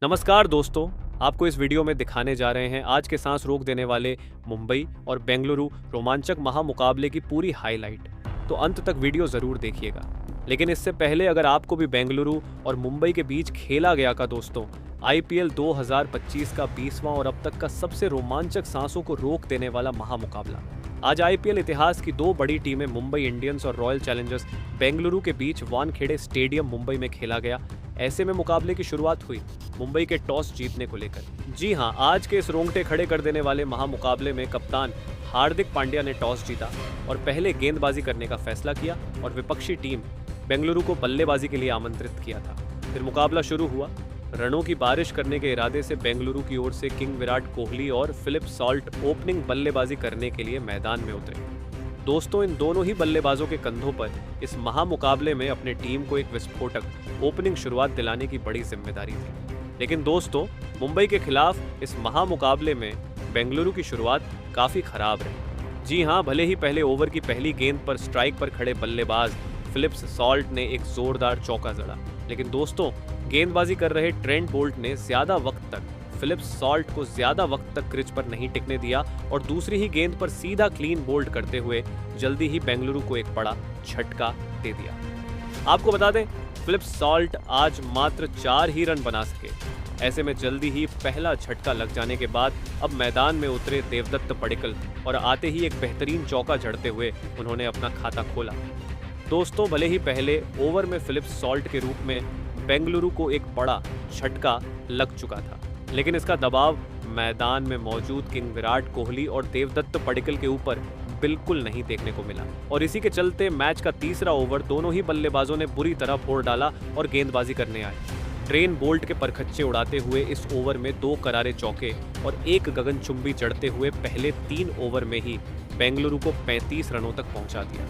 नमस्कार दोस्तों, आपको इस वीडियो में दिखाने जा रहे हैं आज के सांस रोक देने वाले मुंबई और बेंगलुरु रोमांचक महामुकाबले की पूरी हाईलाइट। तो अंत तक वीडियो जरूर देखिएगा। लेकिन इससे पहले अगर आपको भी बेंगलुरु और मुंबई के बीच खेला गया का दोस्तों आईपीएल 2025 का 20वां और अब तक का सबसे रोमांचक सांसों को रोक देने वाला महामुकाबला, आज आईपीएल इतिहास की दो बड़ी टीमें मुंबई इंडियंस और रॉयल चैलेंजर्स बेंगलुरु के बीच वानखेड़े स्टेडियम मुंबई में खेला गया। ऐसे में मुकाबले की शुरुआत हुई मुंबई के टॉस जीतने को लेकर। जी हां, आज के इस रोंगटे खड़े कर देने वाले महामुकाबले में कप्तान हार्दिक पांड्या ने टॉस जीता और पहले गेंदबाजी करने का फैसला किया और विपक्षी टीम बेंगलुरु को बल्लेबाजी के लिए आमंत्रित किया था। फिर मुकाबला शुरू हुआ। रनों की बारिश करने के इरादे से बेंगलुरु की ओर से किंग विराट कोहली और फिलिप सॉल्ट ओपनिंग बल्लेबाजी करने के लिए मैदान में उतरे। दोस्तों, इन दोनों ही बल्लेबाजों के कंधों पर इस महामुकाबले में अपने टीम को एक विस्फोटक ओपनिंग शुरुआत दिलाने की बड़ी जिम्मेदारी थी। लेकिन दोस्तों, मुंबई के खिलाफ इस महामुकाबले में बेंगलुरु की शुरुआत काफी खराब रही। जी हां, भले ही पहले ओवर की पहली गेंद पर स्ट्राइक पर खड़े बल्लेबाज फिलिप्स सॉल्ट ने एक जोरदार चौका जड़ा, लेकिन दोस्तों गेंदबाजी कर रहे ट्रेंट बोल्ट ने फिलिप्स सॉल्ट को ज्यादा वक्त तक क्रिच पर नहीं टिकने दिया और दूसरी ही गेंद पर सीधा क्लीन बोल्ड करते हुए जल्दी ही बेंगलुरु को एक बड़ा झटका दे दिया। आपको बता दें, फिलिप्स सॉल्ट आज मात्र 4 ही रन बना सके। ऐसे में जल्दी ही पहला झटका लग जाने के बाद अब मैदान में उतरे देवदत्त पडिक्कल और आते ही एक बेहतरीन चौका जड़ते हुए उन्होंने अपना खाता खोला। दोस्तों, भले ही पहले ओवर में फिलिप्स सॉल्ट के रूप में बेंगलुरु को एक बड़ा झटका लग चुका था, लेकिन इसका दबाव मैदान में मौजूद किंग विराट कोहली और देवदत्त पडिक्कल के ऊपर बिल्कुल नहीं देखने को मिला और इसी के चलते मैच का तीसरा ओवर दोनों ही बल्लेबाजों ने बुरी तरह फोड़ डाला और गेंदबाजी करने आए। ट्रेंट बोल्ट के परखच्चे उड़ाते हुए इस ओवर में 2 करारे चौके और एक गगनचुंबी जड़ते हुए पहले 3 ओवर में ही बेंगलुरु को 35 रनों तक पहुंचा दिया।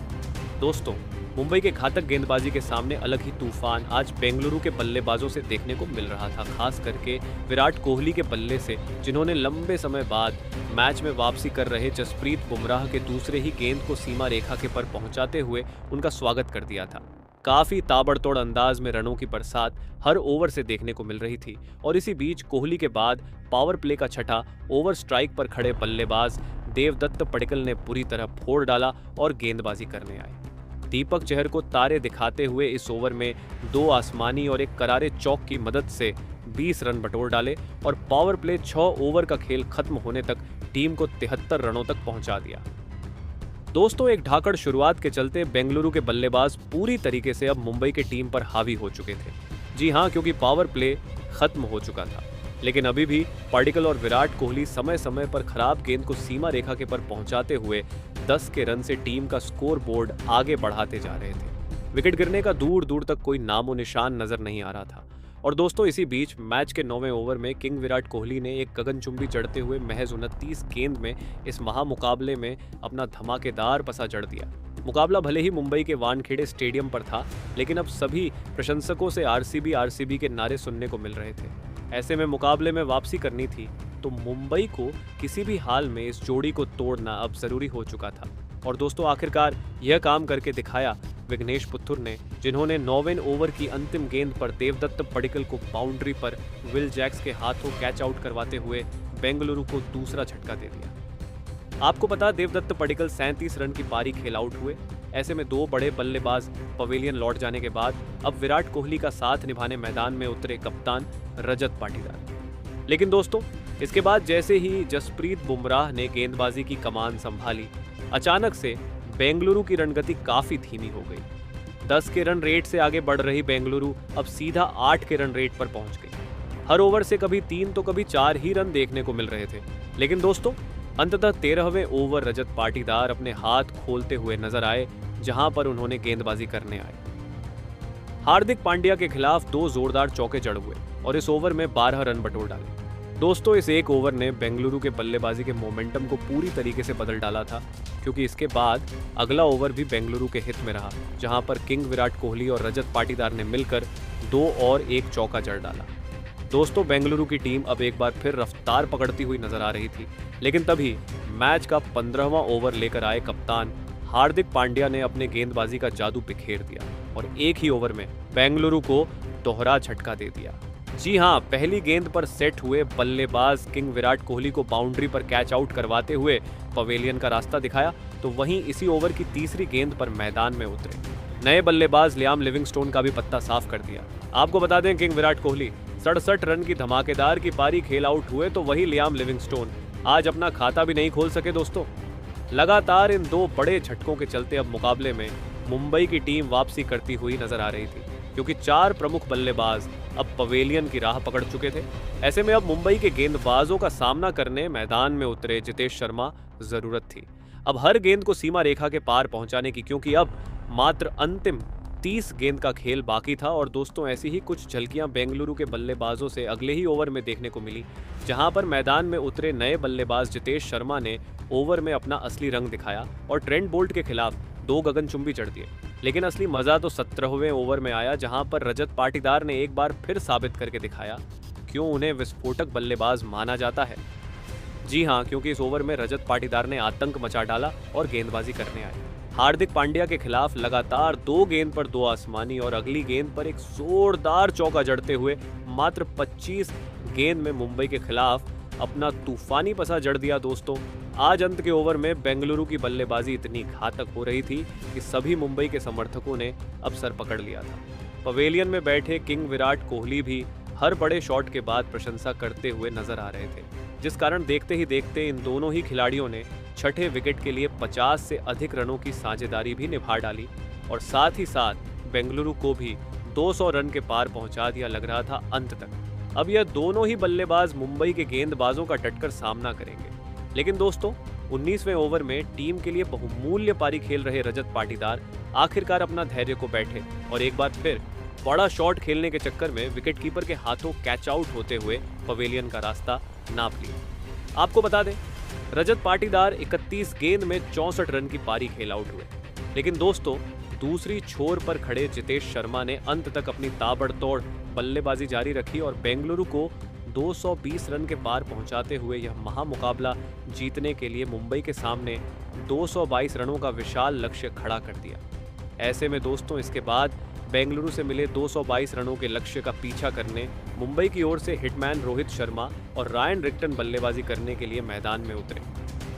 दोस्तों, मुंबई के घातक गेंदबाजी के सामने अलग ही तूफान आज बेंगलुरु के बल्लेबाजों से देखने को मिल रहा था, खास करके विराट कोहली के बल्ले से, जिन्होंने लंबे समय बाद मैच में वापसी कर रहे जसप्रीत बुमराह के दूसरे ही गेंद को सीमा रेखा के पर पहुंचाते हुए उनका स्वागत कर दिया था। काफी ताबड़तोड़ अंदाज में रनों की बरसात हर ओवर से देखने को मिल रही थी और इसी बीच कोहली के बाद पावर प्ले का छठा ओवर स्ट्राइक पर खड़े बल्लेबाज देवदत्त पडिक्कल ने बुरी तरह फोड़ डाला और गेंदबाजी करने आए। दीपक चहर को तारे दिखाते हुए इस ओवर में 2 आसमानी और एक करारे चौक की मदद से 20 रन बटोर डाले और पावर प्ले 6 ओवर का खेल खत्म होने तक टीम को 73 रनों तक पहुंचा दिया। दोस्तों, एक ढाकड़ शुरुआत के चलते बेंगलुरु के बल्लेबाज पूरी तरीके से अब मुंबई के टीम पर हावी हो चुके थे। जी हां, क्योंकि पावर प्ले खत्म हो चुका था, लेकिन अभी भी पडिक्कल और विराट कोहली समय समय पर खराब गेंद को सीमा रेखा के पर पहुंचाते हुए 10 के रन से टीम का स्कोर बोर्ड आगे बढ़ाते जा रहे थे। विकेट गिरने का दूर दूर तक कोई नामो निशान नजर नहीं आ रहा था। और दोस्तों, इसी बीच मैच के 9वें ओवर में किंग विराट कोहली ने एक गगनचुंबी जड़ते हुए महज 29 गेंद में इस महामुकाबले में अपना धमाकेदार पसा जड़ दिया। मुकाबला भले ही मुंबई के वानखेड़े स्टेडियम पर था, लेकिन अब सभी प्रशंसकों से आरसीबी के नारे सुनने को मिल रहे थे। ऐसे में मुकाबले में वापसी करनी थी तो मुंबई को किसी भी हाल में इस जोड़ी को तोड़ना अब जरूरी हो चुका था। और दोस्तों, आखिरकार यह काम करके दिखाया विघ्नेश पुथुर ने, जिन्होंने 9वें ओवर की अंतिम गेंद पर देवदत्त पडिक्कल को बाउंड्री पर विल जैक्स के हाथों कैच आउट करवाते हुए बेंगलुरु को दूसरा झटका दे दिया। आपको पता, देवदत्त पडिक्कल 37 रन की पारी खेल आउट हुए। ऐसे में 2 बड़े बल्लेबाज पवेलियन लौट जाने के बाद अब विराट कोहली का साथ निभाने मैदान में उतरे कप्तान रजत पाटीदार। लेकिन दोस्तों, इसके बाद जैसे ही जसप्रीत बुमराह ने गेंदबाजी की कमान संभाली, अचानक से बेंगलुरु की रणगति काफी धीमी हो गई। 10 के रन रेट से आगे बढ़ रही बेंगलुरु अब सीधा 8 के रन रेट पर पहुंच गई। हर ओवर से कभी 3 तो कभी 4 ही रन देखने को मिल रहे थे। लेकिन दोस्तों, अंततः 13वें ओवर रजत पाटीदार अपने हाथ खोलते हुए नजर आए, जहां पर उन्होंने गेंदबाजी करने आए। हार्दिक पांड्या के खिलाफ 2 जोरदार चौके जड़ हुए और इस ओवर में 12 रन बटोर डाले। दोस्तों, इस एक ओवर ने बेंगलुरु के बल्लेबाजी के मोमेंटम को पूरी तरीके से बदल डाला था, क्योंकि इसके बाद अगला ओवर भी बेंगलुरु के हित में रहा, जहां पर किंग विराट कोहली और रजत पाटीदार ने मिलकर 2 और 1 चौका जड़ डाला। दोस्तों, बेंगलुरु की टीम अब एक बार फिर रफ्तार पकड़ती हुई नजर आ रही थी, लेकिन तभी मैच का 15वां ओवर लेकर आए कप्तान हार्दिक पांड्या ने अपने गेंदबाजी का जादू बिखेर दिया और एक ही ओवर में बेंगलुरु को दोहरा झटका दे दिया। जी हां, पहली गेंद पर सेट हुए बल्लेबाज किंग विराट कोहली को बाउंड्री पर कैच आउट करवाते हुए पवेलियन का रास्ता दिखाया, तो वहीं इसी ओवर की तीसरी गेंद पर मैदान में उतरे नए बल्लेबाज लियाम लिविंगस्टोन का भी पत्ता साफ कर दिया। आपको बता दें, किंग विराट कोहली 67 रन की धमाकेदार की पारी खेल आउट हुए, तो वही लियाम लिविंगस्टोन आज अपना खाता भी नहीं खोल सके दोस्तों। लगातार इन दो बड़े झटकों के चलते अब मुकाबले में मुंबई की टीम वापसी करती हुई नजर आ रही थी, क्योंकि 4 प्रमुख बल्लेबाज अब पवेलियन की राह पकड़ चुके थे। ऐसे में अब मुंबई के गेंदबाजों का सामना करने मैदान में उतरे जितेश शर्मा जरूरत थी अब हर गेंद को सीमा रेखा के पार पहुंचाने की, क्योंकि अब मात्र अंतिम 30 गेंद का खेल बाकी था। और दोस्तों, ऐसी ही कुछ झलकियां बेंगलुरु के बल्लेबाजों से अगले ही ओवर में देखने को मिली, जहां पर मैदान में उतरे नए बल्लेबाज जितेश शर्मा ने ओवर में अपना असली रंग दिखाया और ट्रेंट बोल्ट के खिलाफ 2 गगनचुंबी जड़ दिए। लेकिन असली मजा तो 17वें ओवर में आया, जहां पर रजत पाटीदार ने एक बार फिर साबित करके दिखाया क्यों उन्हें विस्फोटक बल्लेबाज माना जाता है। जी हां, क्योंकि इस ओवर में रजत पाटीदार ने आतंक मचा डाला और गेंदबाजी करने आए। हार्दिक पांड्या के खिलाफ लगातार 2 गेंद पर 2 आसमानी और अगली गेंद पर एक जोरदार चौका जड़ते हुए मात्र 25 गेंद में मुंबई के खिलाफ अपना तूफानी पसा जड़ दिया दोस्तों। आज अंत के ओवर में बेंगलुरु की बल्लेबाजी इतनी घातक हो रही थी कि सभी मुंबई के समर्थकों ने अब सर पकड़ लिया था। पवेलियन में बैठे किंग विराट कोहली भी हर बड़े शॉट के बाद प्रशंसा करते हुए नजर आ रहे थे, जिस कारण देखते ही देखते इन दोनों ही खिलाड़ियों ने छठे विकेट के लिए 50 से अधिक रनों की साझेदारी भी निभा डाली और साथ ही साथ बेंगलुरु को भी 200 रन के पार पहुंचा दिया लग रहा था अंत तक। अब यह दोनों ही बल्लेबाज मुंबई के गेंदबाजों का डटकर सामना करेंगे। लेकिन दोस्तों, 19वें ओवर में टीम के लिए बहुमूल्य पारी खेल रहे रजत पाटीदार आखिरकार अपना धैर्य को बैठे और एक बार फिर बड़ा शॉट खेलने के चक्कर में विकेटकीपर के हाथों कैच आउट होते हुए पवेलियन का रास्ता नाप लिया। आपको बता दें, रजत पाटीदार 31 गेंद में 64 रन की पारी खेल आउट हुए। लेकिन दोस्तों, दूसरी छोर पर खड़े जितेश शर्मा ने अंत तक अपनी ताबड़तोड़ बल्लेबाजी जारी रखी और बेंगलुरु को 220 रन के पार पहुंचाते हुए यह महामुकाबला जीतने के लिए मुंबई के सामने 222 रनों का विशाल लक्ष्य खड़ा कर दिया। ऐसे में दोस्तों, इसके बाद बेंगलुरु से मिले 222 रनों के लक्ष्य का पीछा करने मुंबई की ओर से हिटमैन रोहित शर्मा और रायन रिक्टन बल्लेबाजी करने के लिए मैदान में उतरे।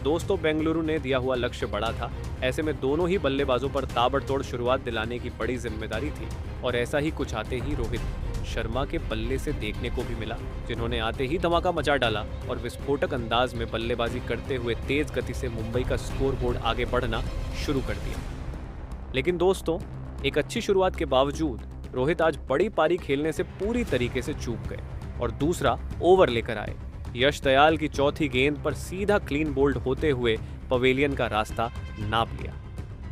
दोस्तों, बेंगलुरु ने दिया हुआ लक्ष्य बड़ा था, ऐसे में दोनों ही बल्लेबाजों पर ताबड़तोड़ शुरुआत दिलाने की बड़ी जिम्मेदारी थी और ऐसा ही कुछ आते ही रोहित शर्मा के बल्ले से देखने को भी मिला, जिन्होंने आते ही धमाका मचा डाला और विस्फोटक अंदाज में बल्लेबाजी करते हुए तेज गति से मुंबई का स्कोरबोर्ड आगे बढ़ना शुरू कर दिया। लेकिन दोस्तों, एक अच्छी शुरुआत के बावजूद रोहित आज बड़ी पारी खेलने से पूरी तरीके से चूक गए और दूसरा ओवर लेकर आए। यश दयाल की चौथी गेंद पर सीधा क्लीन बोल्ड होते हुए पवेलियन का रास्ता नाप लिया।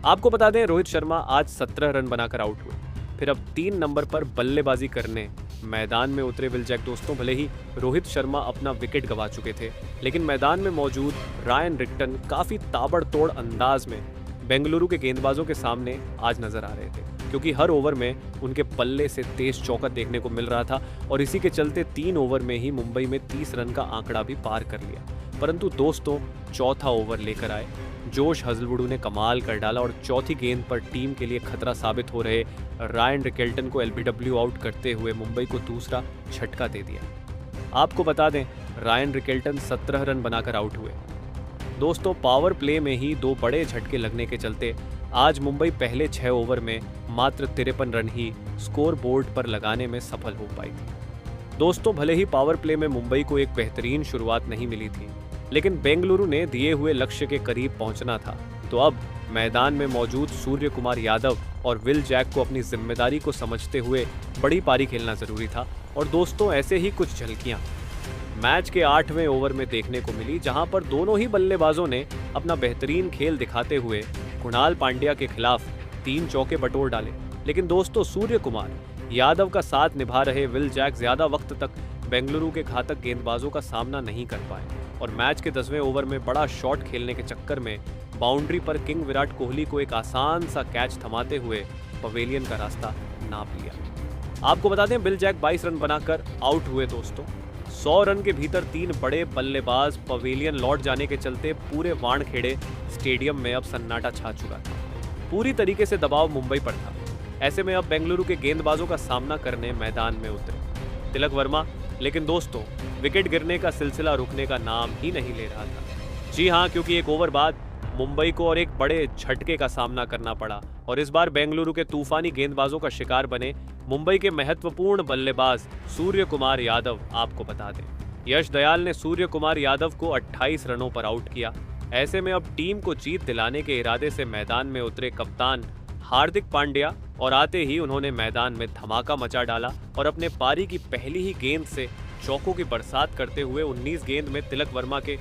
आपको बता दें, रोहित शर्मा आज 17 रन बनाकर आउट हुए। फिर अब 3 नंबर पर बल्लेबाजी करने मैदान में उतरे विल जैक दोस्तों। भले ही रोहित शर्मा अपना विकेट गंवा चुके थे, लेकिन मैदान में मौजूद रायन रिक्टन काफी ताबड़तोड़ अंदाज में बेंगलुरु के गेंदबाजों के सामने आज नजर आ रहे थे, क्योंकि हर ओवर में उनके पल्ले से तेज चौका देखने को मिल रहा था और इसी के चलते 3 ओवर में ही मुंबई में 30 रन का आंकड़ा भी पार कर लिया। परंतु दोस्तों, चौथा ओवर लेकर आए जोश हजलवुड ने कमाल कर डाला और चौथी गेंद पर टीम के लिए खतरा साबित हो रहे रायन रिकेल्टन को एलबीडब्ल्यू आउट करते हुए मुंबई को दूसरा झटका दे दिया। आपको बता दें, रायन रिकेल्टन 17 रन बनाकर आउट हुए। दोस्तों, पावर प्ले में ही 2 बड़े झटके लगने के चलते आज मुंबई पहले 6 ओवर में मात्र 53 रन ही स्कोर बोर्ड पर लगाने में सफल हो पाई थी। दोस्तों, भले ही पावर प्ले में मुंबई को एक बेहतरीन शुरुआत नहीं मिली थी, लेकिन बेंगलुरु ने दिए हुए लक्ष्य के करीब पहुंचना था, तो अब मैदान में मौजूद सूर्य कुमार यादव और विल जैक को अपनी जिम्मेदारी को समझते हुए बड़ी पारी खेलना जरूरी था। और दोस्तों, ऐसे ही कुछ झलकियां मैच के 8वें ओवर में देखने को मिली, जहां पर दोनों ही बल्लेबाजों ने अपना बेहतरीन खेल दिखाते हुए कुणाल पांड्या के खिलाफ 3 चौके बटोर डाले। लेकिन दोस्तों, सूर्य कुमार यादव का साथ निभा रहे विल जैक ज्यादा वक्त तक बेंगलुरु के घातक गेंदबाजों का सामना नहीं कर पाए और मैच के 10वें ओवर में बड़ा शॉट खेलने के चक्कर में बाउंड्री पर किंग विराट कोहली को एक आसान सा कैच थमाते हुए पवेलियन का रास्ता नाप लिया। आपको बता दें, विल जैक 22 रन बनाकर आउट हुए। दोस्तों, 100 रन के भीतर 3 बड़े बल्लेबाज पवेलियन लौट जाने के चलते पूरे वानखेड़े स्टेडियम में अब सन्नाटा छा चुका था। पूरी तरीके से दबाव मुंबई पर था। ऐसे में अब बेंगलुरु के गेंदबाजों का सामना करने मैदान में उतरे तिलक वर्मा, लेकिन दोस्तों विकेट गिरने का सिलसिला रुकने का नाम ही नहीं ले रहा था। जी हाँ, क्योंकि एक ओवर बाद मुंबई को और एक बड़े झटके का सामना करना पड़ा और इस बार बेंगलुरु के तूफानी गेंदबाजों का शिकार बने मुंबई के महत्वपूर्ण बल्लेबाज सूर्य कुमार यादव। आपको बता दें, यश दयाल ने सूर्य कुमार यादव को 28 रनों पर आउट किया। ऐसे में अब टीम को जीत दिलाने के इरादे से मैदान में उतरे कप्तान हार्दिक पांड्या और आते ही उन्होंने मैदान में धमाका मचा डाला और अपने पारी की पहली ही गेंद से चौकों की बरसात करते हुए 19 गेंद में तिलक वर्मा के